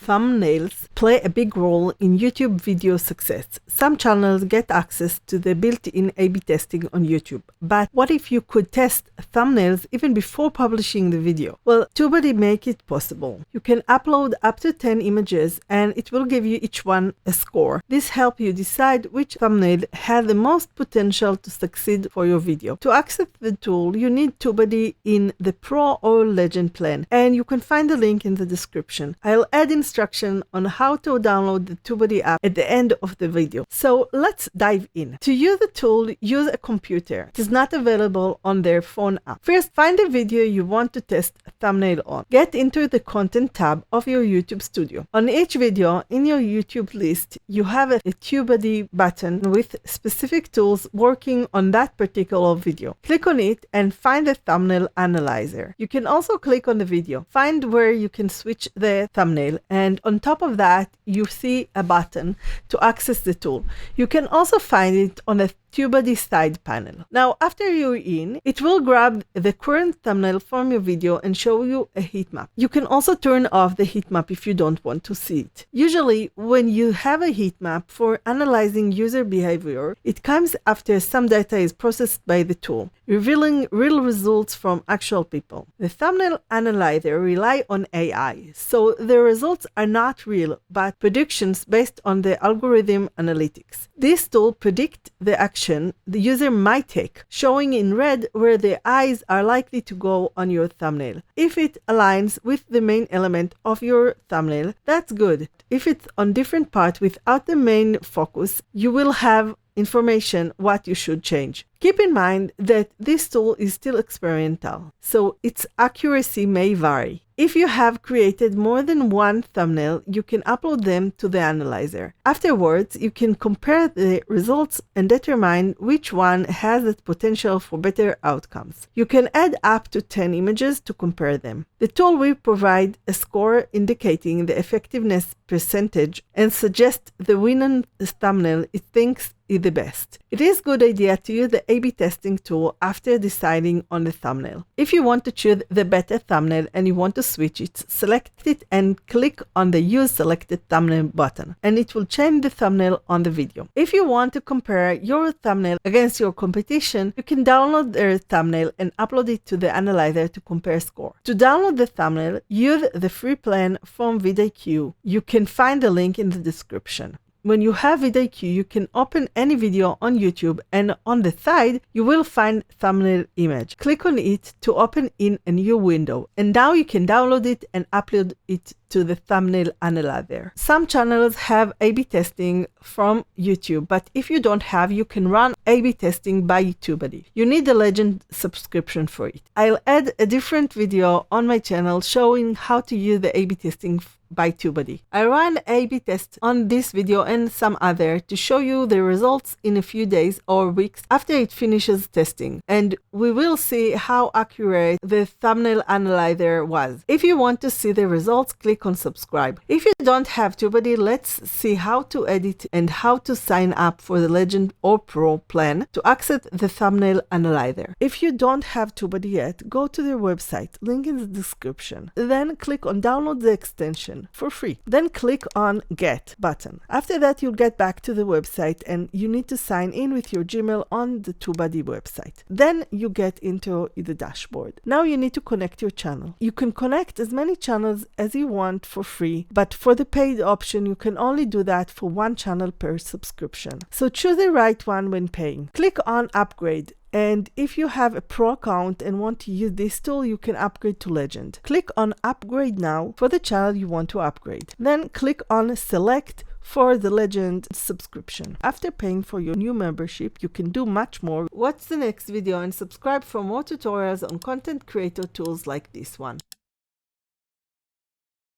thumbnails play a big role in YouTube video success. Some channels get access to the built-in A/B testing on YouTube. But what if you could test thumbnails even before publishing the video? Well, TubeBuddy make it possible. You can upload up to 10 images and it will give you each one a score. This helps you decide which thumbnail has the most potential to succeed for your video. To access the tool, you need TubeBuddy in the Pro or Legend plan, and you can find the link in the description. I'll add instruction on how to download the TubeBuddy app at the end of the video. So let's dive in. To use the tool, use a computer. It is not available on their phone app. First, find a video you want to test a thumbnail on. Get into the Content tab of your YouTube studio. On each video in your YouTube list, you have a TubeBuddy button with specific tools working on that particular video. Click on it and find the thumbnail analyzer. You can also click on the video, find where you can switch the thumbnail, and on top of that, you see a button to access the tool. You can also find it on the TubeBuddy side panel. Now, after you're in, it will grab the current thumbnail from your video and show you a heat map. You can also turn off the heat map if you don't want to see it. Usually, when you have a heat map for analyzing user behavior, it comes after some data is processed by the tool, revealing real results from actual people. The thumbnail analyzer rely on AI, so the results are not real, but predictions based on the algorithm analytics. This tool predicts the action the user might take, showing in red where the eyes are likely to go on your thumbnail. If it aligns with the main element of your thumbnail, that's good. If it's on different part without the main focus, you will have information what you should change. Keep in mind that this tool is still experimental, so its accuracy may vary. If you have created more than one thumbnail, you can upload them to the analyzer. Afterwards, you can compare the results and determine which one has the potential for better outcomes. You can add up to 10 images to compare them. The tool will provide a score indicating the effectiveness percentage and suggest the winning thumbnail it thinks is the best. It is a good idea to use the A/B testing tool after deciding on the thumbnail. If you want to choose the better thumbnail and you want to switch it, select it and click on the Use Selected Thumbnail button, and it will change the thumbnail on the video. If you want to compare your thumbnail against your competition, you can download their thumbnail and upload it to the analyzer to compare score. To download the thumbnail, use the free plan from VidIQ. You can find the link in the description. When you have VidIQ, you can open any video on YouTube, and on the side, you will find thumbnail image. Click on it to open in a new window, and now you can download it and upload it to the thumbnail analyzer. Some channels have A/B testing from YouTube, but if you don't have, you can run A/B testing by TubeBuddy. You need a Legend subscription for it. I'll add a different video on my channel showing how to use the A/B testing by TubeBuddy. I ran A/B tests on this video and some other to show you the results in a few days or weeks after it finishes testing, and we will see how accurate the thumbnail analyzer was. If you want to see the results, click on subscribe. If you don't have TubeBuddy, let's see how to edit and how to sign up for the Legend or Pro plan to access the thumbnail analyzer. If you don't have TubeBuddy yet, go to their website, link in the description. Then click on download the extension for free. Then click on Get button. After that, you'll get back to the website and you need to sign in with your Gmail on the TubeBuddy website. Then you get into the dashboard. Now you need to connect your channel. You can connect as many channels as you want for free, but for the paid option, you can only do that for one channel per subscription. So choose the right one when paying. Click on Upgrade. And if you have a Pro account and want to use this tool, you can upgrade to Legend. Click on Upgrade Now for the channel you want to upgrade. Then click on Select for the Legend subscription. After paying for your new membership, you can do much more. Watch the next video and subscribe for more tutorials on content creator tools like this one.